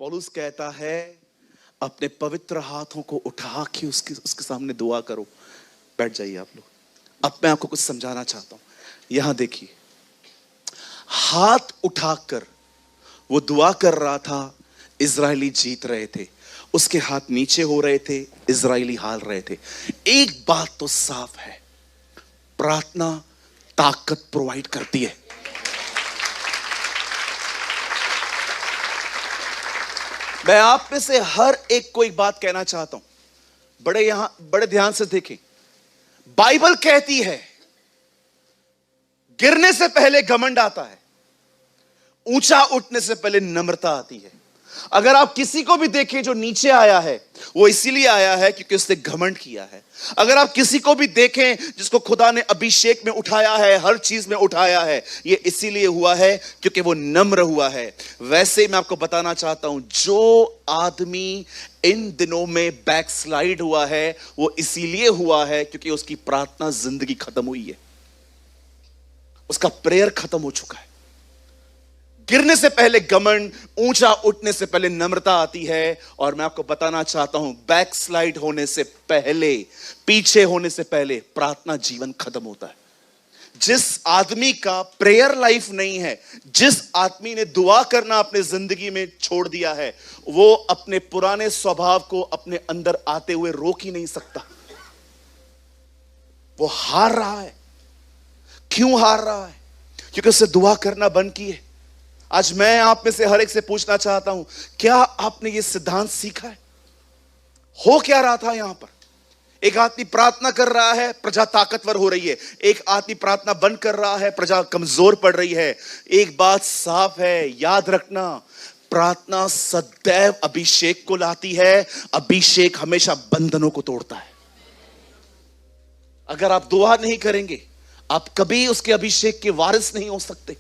पौलुस कहता है अपने पवित्र हाथों को उठा के उसके सामने दुआ करो। बैठ जाइए आप लोग। अब मैं आपको कुछ समझाना चाहता हूं। यहां देखिए, हाथ उठाकर वो दुआ कर रहा था, इजरायली जीत रहे थे। उसके हाथ नीचे हो रहे थे, इजरायली हार रहे थे। एक बात तो साफ है, प्रार्थना ताकत प्रोवाइड करती है। मैं आप में से हर एक को एक बात कहना चाहता हूं, बड़े ध्यान से देखें। बाइबल कहती है गिरने से पहले घमंड आता है, ऊंचा उठने से पहले नम्रता आती है। अगर आप किसी को भी देखें जो नीचे आया है, वो इसीलिए आया है क्योंकि उसने घमंड किया है। अगर आप किसी को भी देखें जिसको खुदा ने अभिषेक में उठाया है, हर चीज में उठाया है, ये इसीलिए हुआ है क्योंकि वो नम्र हुआ है। वैसे मैं आपको बताना चाहता हूं, जो आदमी इन दिनों में बैकस्लाइड हुआ है, वो इसीलिए हुआ है क्योंकि उसकी प्रार्थना जिंदगी खत्म हुई है, उसका प्रेयर खत्म हो चुका है। गिरने से पहले घमंड, ऊंचा उठने से पहले नम्रता आती है। और मैं आपको बताना चाहता हूं, बैकस्लाइड होने से पहले, पीछे होने से पहले प्रार्थना जीवन खत्म होता है। जिस आदमी का प्रेयर लाइफ नहीं है, जिस आदमी ने दुआ करना अपने जिंदगी में छोड़ दिया है, वो अपने पुराने स्वभाव को अपने अंदर आते हुए रोक ही नहीं सकता। वो हार रहा है। क्यों हार रहा है? क्योंकि उससे दुआ करना बंद की है। आज मैं आप में से हर एक से पूछना चाहता हूं, क्या आपने यह सिद्धांत सीखा है? हो क्या रहा था यहां पर? एक आदमी प्रार्थना कर रहा है, प्रजा ताकतवर हो रही है। एक आदमी प्रार्थना बंद कर रहा है, प्रजा कमजोर पड़ रही है। एक बात साफ है, याद रखना, प्रार्थना सदैव अभिषेक को लाती है। अभिषेक हमेशा बंधनों को तोड़ता है। अगर आप दुआ नहीं करेंगे, आप कभी उसके अभिषेक के वारिस नहीं हो सकते।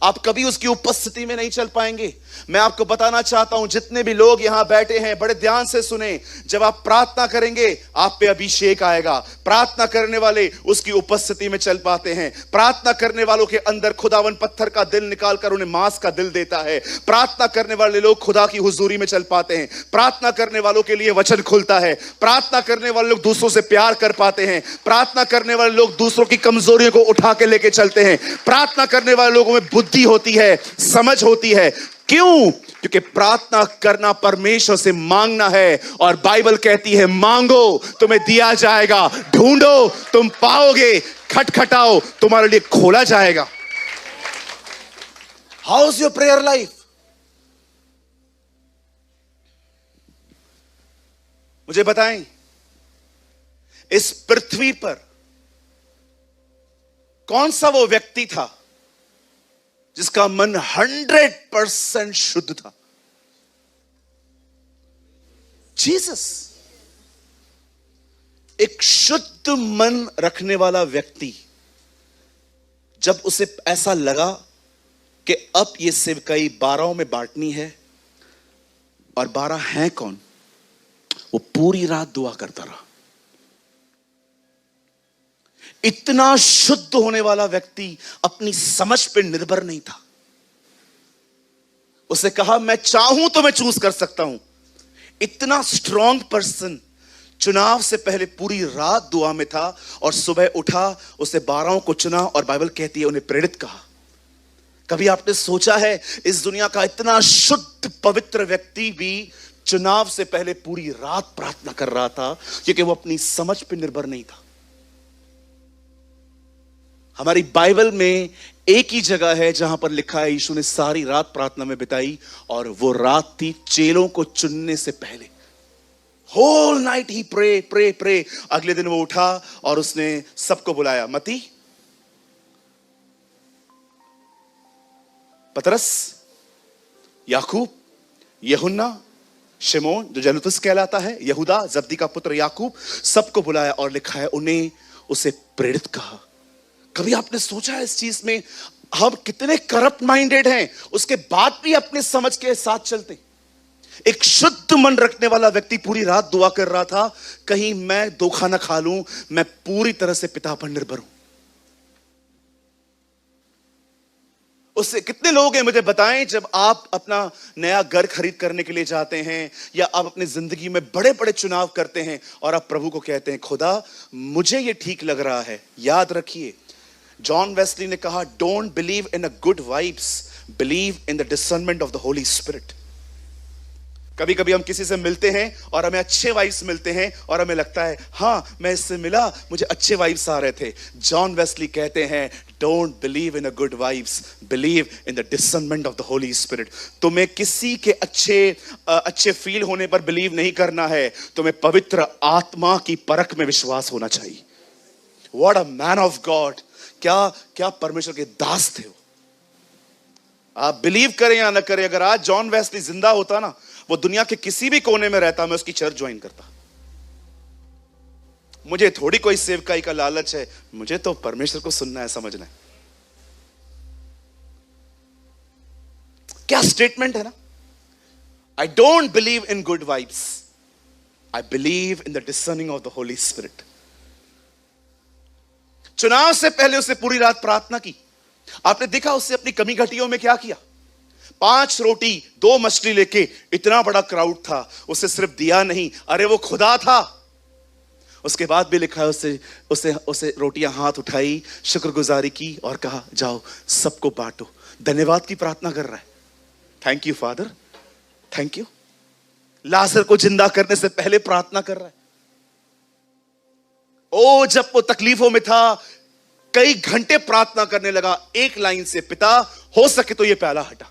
आप कभी उसकी उपस्थिति में नहीं चल पाएंगे। मैं आपको बताना चाहता हूं, जितने भी लोग यहां बैठे हैं, बड़े ध्यान से सुने। जब आप प्रार्थना करेंगे, आप पे अभिषेक आएगा। प्रार्थना करने वाले उसकी उपस्थिति में चल पाते हैं। प्रार्थना करने वालों के अंदर खुदावन पत्थर का दिल निकालकर उन्हें मांस का दिल देता है। प्रार्थना करने वाले लोग खुदा की हुजूरी में चल पाते हैं। प्रार्थना करने वालों के लिए वचन खुलता है। प्रार्थना करने वाले लोग दूसरों से प्यार कर पाते हैं। प्रार्थना करने वाले लोग दूसरों की कमजोरियों को उठा के लेके चलते हैं। प्रार्थना करने वाले लोगों में बुद्धि होती है, समझ होती है। क्यों? क्योंकि प्रार्थना करना परमेश्वर से मांगना है। और बाइबल कहती है, मांगो तुम्हें दिया जाएगा, ढूंढो तुम पाओगे, खटखटाओ तुम्हारे लिए खोला जाएगा। How is your prayer life? मुझे बताएं, इस पृथ्वी पर कौन सा वो व्यक्ति था जिसका मन 100% शुद्ध था? जीसस। एक शुद्ध मन रखने वाला व्यक्ति, जब उसे ऐसा लगा कि अब ये सेवकाई 12 में बांटनी है, और 12 हैं कौन, वो पूरी रात दुआ करता रहा। इतना शुद्ध होने वाला व्यक्ति अपनी समझ पे निर्भर नहीं था। उसे कहा, मैं चाहूं तो मैं चूज कर सकता हूं। इतना स्ट्रॉन्ग पर्सन चुनाव से पहले पूरी रात दुआ में था, और सुबह उठा, उसे 12 को चुना, और बाइबल कहती है उन्हें प्रेरित कहा। कभी आपने सोचा है, इस दुनिया का इतना शुद्ध पवित्र व्यक्ति भी चुनाव से पहले पूरी रात प्रार्थना कर रहा था, क्योंकि वो अपनी समझ पे निर्भर नहीं था। हमारी बाइबल में एक ही जगह है जहां पर लिखा है यीशु ने सारी रात प्रार्थना में बिताई, और वो रात थी चेलों को चुनने से पहले। होल नाइट ही प्रे प्रे प्रे। अगले दिन वो उठा और उसने सबको बुलाया। मती, पतरस, याकूब, यूहन्ना, शिमोन जो जलूतुस कहलाता है, यहूदा जब्दी का पुत्र याकूब, सबको बुलाया, और लिखा है उन्हें उसे प्रेरित कहा। कभी आपने सोचा है इस चीज में, हम कितने करप्ट माइंडेड हैं, उसके बाद भी अपने समझ के साथ चलते। एक शुद्ध मन रखने वाला व्यक्ति पूरी रात दुआ कर रहा था, कहीं मैं धोखा ना खा लूं, मैं पूरी तरह से पिता पर निर्भर हूं। उससे कितने लोग हैं मुझे बताएं, जब आप अपना नया घर खरीद करने के लिए जाते हैं या आप अपनी जिंदगी में बड़े बड़े चुनाव करते हैं और आप प्रभु को कहते हैं, खुदा मुझे ये ठीक लग रहा है। याद रखिए, जॉन वेस्ली ने कहा, don't believe in a good vibes, believe in the discernment of the Holi spirit. कभी कभी हम किसी से मिलते हैं और हमें अच्छे वाइब्स मिलते हैं और हमें लगता है हाँ मैं इससे मिला, मुझे अच्छे वाइब्स आ रहे थे। जॉन वेस्ली कहते हैं, don't believe in a good vibes, believe in the discernment of the Holi spirit. तुम्हें किसी के अच्छे फील होने पर बिलीव नहीं करना है, तुम्हें पवित्र आत्मा की परख में विश्वास होना चाहिए। What a man of God, क्या परमेश्वर के दास थे वो। आप बिलीव करें या ना करें, अगर आज जॉन वेस्ली जिंदा होता ना, वो दुनिया के किसी भी कोने में रहता, मैं उसकी चर्च ज्वाइन करता। मुझे थोड़ी कोई सेवकाई का लालच है, मुझे तो परमेश्वर को सुनना है, समझना है। क्या स्टेटमेंट है ना, I don't believe in good vibes, I believe in the discerning of the Holi spirit. चुनाव से पहले उसने पूरी रात प्रार्थना की। आपने देखा उससे अपनी कमी घटियों में क्या किया। 5 रोटी 2 मछली लेके, इतना बड़ा क्राउड था, उसे सिर्फ दिया नहीं, अरे वो खुदा था। उसके बाद भी लिखा है उसे रोटियां हाथ उठाई, शुक्रगुजारी की और कहा जाओ सबको बांटो। धन्यवाद की प्रार्थना कर रहा है। Thank you father, thank you. लाजर को जिंदा करने से पहले प्रार्थना कर रहा है। ओ जब वो तकलीफों में था, कई घंटे प्रार्थना करने लगा एक लाइन से, पिता हो सके तो ये प्याला हटा,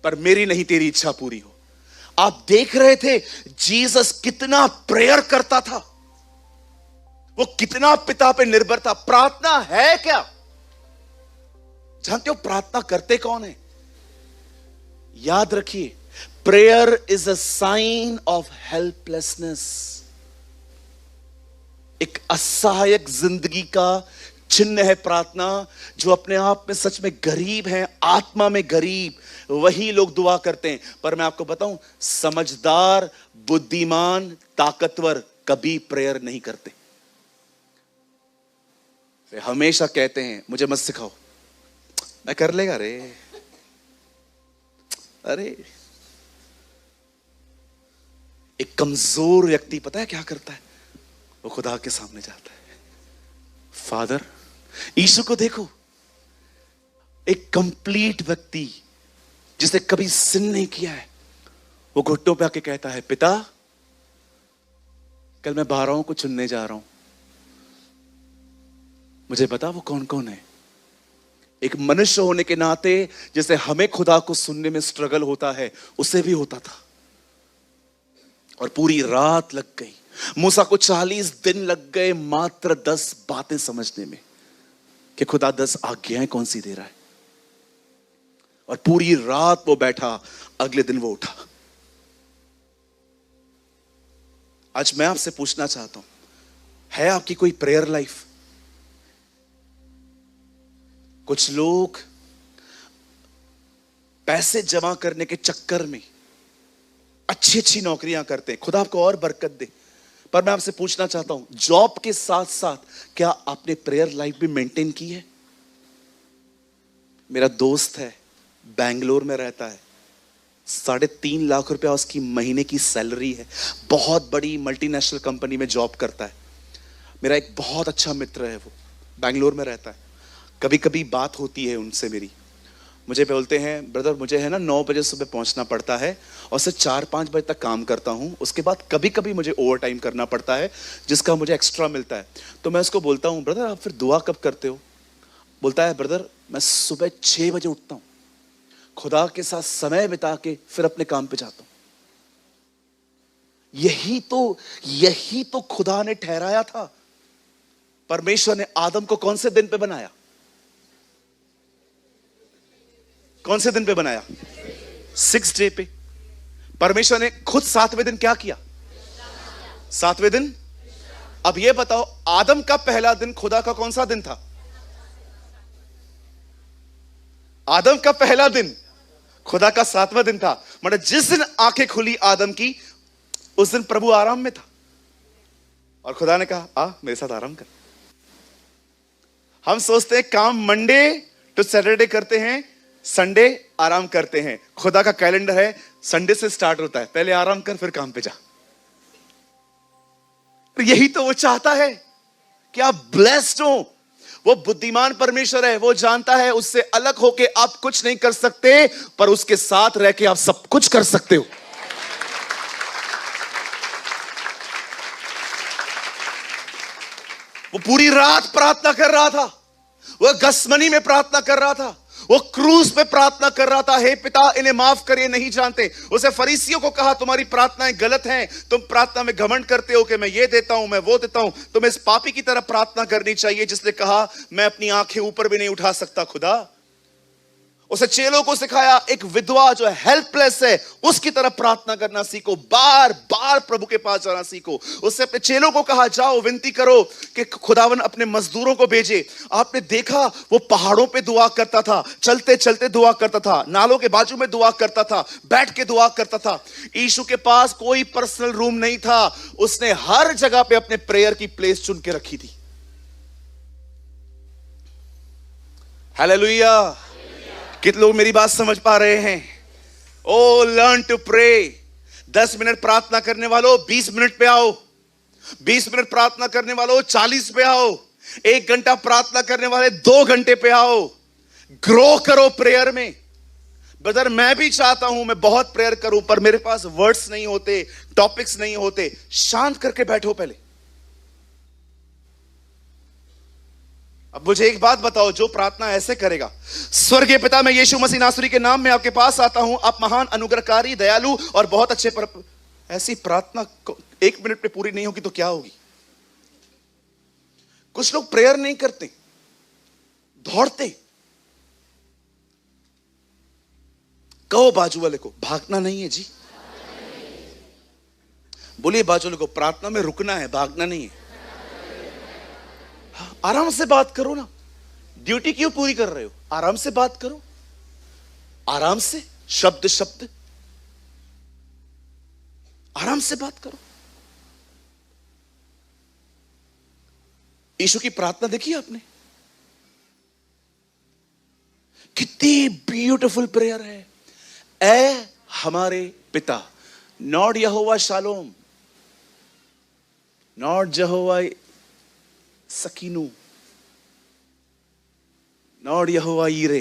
पर मेरी नहीं तेरी इच्छा पूरी हो। आप देख रहे थे जीसस कितना प्रेयर करता था, वो कितना पिता पे निर्भर था। प्रार्थना है क्या? जानते हो प्रार्थना करते कौन है? याद रखिए, prayer is a sign of helplessness. एक असहायक जिंदगी का चिन्ह है प्रार्थना। जो अपने आप में सच में गरीब हैं, आत्मा में गरीब, वही लोग दुआ करते हैं। पर मैं आपको बताऊं, समझदार, बुद्धिमान, ताकतवर कभी प्रेयर नहीं करते। वे हमेशा कहते हैं मुझे मत सिखाओ, मैं कर लेगा रे। अरे एक कमजोर व्यक्ति पता है क्या करता है? वो खुदा के सामने जाता है, फादर। यीशु को देखो, एक कंप्लीट व्यक्ति जिसने कभी सिन नहीं किया है, वो घुटनों पे आके कहता है, पिता कल मैं 12 को चुनने जा रहा हूं, मुझे बता वो कौन कौन है। एक मनुष्य होने के नाते जैसे हमें खुदा को सुनने में स्ट्रगल होता है, उसे भी होता था। और पूरी रात लग गई। मूसा को 40 दिन लग गए मात्र 10 बातें समझने में कि खुदा 10 आज्ञाएं कौन सी दे रहा है। और पूरी रात वो बैठा, अगले दिन वो उठा। आज मैं आपसे पूछना चाहता हूं, है आपकी कोई प्रेयर लाइफ? कुछ लोग पैसे जमा करने के चक्कर में अच्छी अच्छी नौकरियां करते हैं, खुदा आपको और बरकत दे। पर मैं आपसे पूछना चाहता हूं, जॉब के साथ साथ क्या आपने प्रेयर लाइफ भी मेंटेन की है? मेरा दोस्त है, बेंगलोर में रहता है, 3.5 लाख रुपया उसकी महीने की सैलरी है, बहुत बड़ी मल्टीनेशनल कंपनी में जॉब करता है। मेरा एक बहुत अच्छा मित्र है, वो बेंगलोर में रहता है। कभी कभी बात होती है उनसे मेरी, मुझे बोलते हैं ब्रदर मुझे है ना 9 बजे सुबह पहुंचना पड़ता है और सिर्फ 4-5 बजे तक काम करता हूं, उसके बाद कभी कभी मुझे ओवर टाइम करना पड़ता है जिसका मुझे एक्स्ट्रा मिलता है। तो मैं उसको बोलता हूं, ब्रदर आप फिर दुआ कब करते हो? बोलता है, ब्रदर मैं सुबह 6 बजे उठता हूं, खुदा के साथ समय बिता के फिर अपने काम पे जाता हूं। यही तो खुदा ने ठहराया था। परमेश्वर ने आदम को कौन से दिन पे बनाया? कौन से दिन पे बनाया? 6 डे पे। परमेश्वर ने खुद 7वें दिन क्या किया? 7वें दिन। अब ये बताओ, आदम का पहला दिन खुदा का कौन सा दिन था? आदम का पहला दिन खुदा का 7वां दिन था। मतलब जिस दिन आंखें खुली आदम की, उस दिन प्रभु आराम में था और खुदा ने कहा आ मेरे साथ आराम कर। हम सोचते हैं काम मंडे टू सैटरडे करते हैं, संडे आराम करते हैं, खुदा का कैलेंडर है संडे से स्टार्ट होता है, पहले आराम कर फिर काम पे जा। यही तो वो चाहता है कि आप ब्लेस्ड हो। वो बुद्धिमान परमेश्वर है, वो जानता है उससे अलग होके आप कुछ नहीं कर सकते, पर उसके साथ रह के आप सब कुछ कर सकते हो। वो पूरी रात प्रार्थना कर रहा था, वो गसमनी में प्रार्थना कर रहा था, वो क्रूज पे प्रार्थना कर रहा था, हे पिता इन्हें माफ कर, ये नहीं जानते। उसे फरीसियों को कहा तुम्हारी प्रार्थनाएं गलत हैं, तुम प्रार्थना में घमंड करते हो कि मैं ये देता हूं, मैं वो देता हूं, तुम्हें इस पापी की तरह प्रार्थना करनी चाहिए जिसने कहा मैं अपनी आंखें ऊपर भी नहीं उठा सकता खुदा। उसे चेलों को सिखाया एक विधवा जो हेल्पलेस है उसकी तरह प्रार्थना करना सीखो, बार बार प्रभु के पास जाना सीखो। उससे अपने चेलों को कहा जाओ विनती करो कि खुदावन अपने मजदूरों को भेजे। आपने देखा वो पहाड़ों पे दुआ करता था, चलते चलते दुआ करता था, नालों के बाजू में दुआ करता था, बैठ के दुआ करता था। यीशु के पास कोई पर्सनल रूम नहीं था, उसने हर जगह पे अपने प्रेयर की प्लेस चुन के रखी थी। हालेलुया। कितने लोग मेरी बात समझ पा रहे हैं? ओ लर्न टू प्रे। 10 मिनट प्रार्थना करने वालों 20 मिनट पे आओ, 20 मिनट प्रार्थना करने वालों 40 पे आओ, 1 घंटा प्रार्थना करने वाले 2 घंटे पे आओ। ग्रो करो प्रेयर में। ब्रदर मैं भी चाहता हूं मैं बहुत प्रेयर करूं, पर मेरे पास वर्ड्स नहीं होते, टॉपिक्स नहीं होते। शांत करके बैठो पहले। अब मुझे एक बात बताओ, जो प्रार्थना ऐसे करेगा, स्वर्गीय पिता मैं यीशु मसीह नासरी के नाम में आपके पास आता हूं, आप महान अनुग्रहकारी दयालु और बहुत अच्छे, पर ऐसी प्रार्थना 1 मिनट में पूरी नहीं होगी तो क्या होगी? कुछ लोग प्रेयर नहीं करते, दौड़ते। कहो बाजू वाले को भागना नहीं है जी। बोलिए बाजू वाले को प्रार्थना में रुकना है, भागना नहीं है। आराम से बात करो ना, ड्यूटी क्यों पूरी कर रहे हो? आराम से बात करो, आराम से, शब्द शब्द, आराम से बात करो। यीशु की प्रार्थना देखी आपने? कितनी ब्यूटीफुल प्रेयर है। ऐ हमारे पिता, नॉट यहोवा शालोम, नॉट यहोवा सकीनू, नॉट यहोवा यीरे,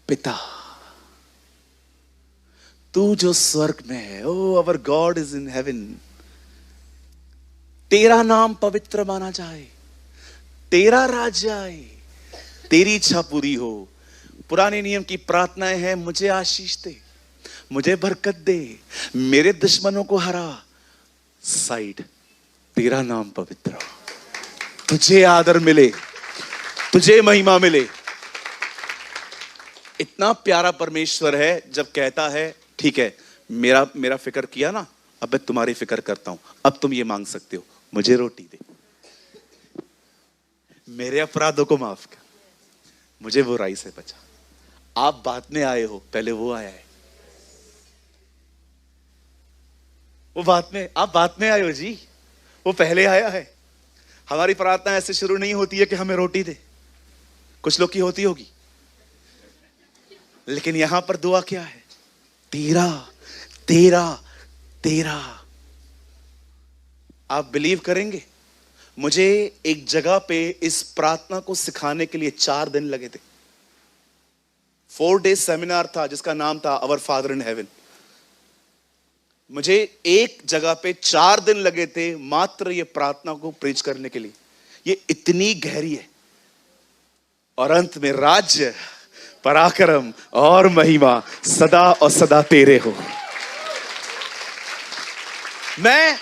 पिता तू जो स्वर्ग में है। Oh our God is in heaven. तेरा नाम पवित्र माना जाए, तेरा राज्य आए, तेरी इच्छा पूरी हो। पुराने नियम की प्रार्थनाएं हैं, मुझे आशीष दे, मुझे बरकत दे, मेरे दुश्मनों को हरा। साइड, तेरा नाम पवित्र हो, तुझे आदर मिले, तुझे महिमा मिले। इतना प्यारा परमेश्वर है जब कहता है ठीक है मेरा फिक्र किया ना, अब मैं तुम्हारी फिक्र करता हूं, अब तुम ये मांग सकते हो, मुझे रोटी दे, मेरे अपराधों को माफ कर, मुझे बुराई से बचा। आप बाद में आए हो, पहले वो आया है। वो बाद में, आप बाद में आए हो जी, वो पहले आया है। हमारी प्रार्थना ऐसे शुरू नहीं होती है कि हमें रोटी दे, कुछ लोग की होती होगी, लेकिन यहां पर दुआ क्या है? तेरा तेरा तेरा। आप बिलीव करेंगे, मुझे एक जगह पे इस प्रार्थना को सिखाने के लिए 4 दिन लगे थे। 4 डेज सेमिनार था जिसका नाम था अवर फादर इन हेवन। मुझे एक जगह पे 4 दिन लगे थे मात्र ये प्रार्थना को प्रीच करने के लिए। ये इतनी गहरी है। और अंत में राज्य, पराक्रम और महिमा सदा और सदा तेरे हो। मैं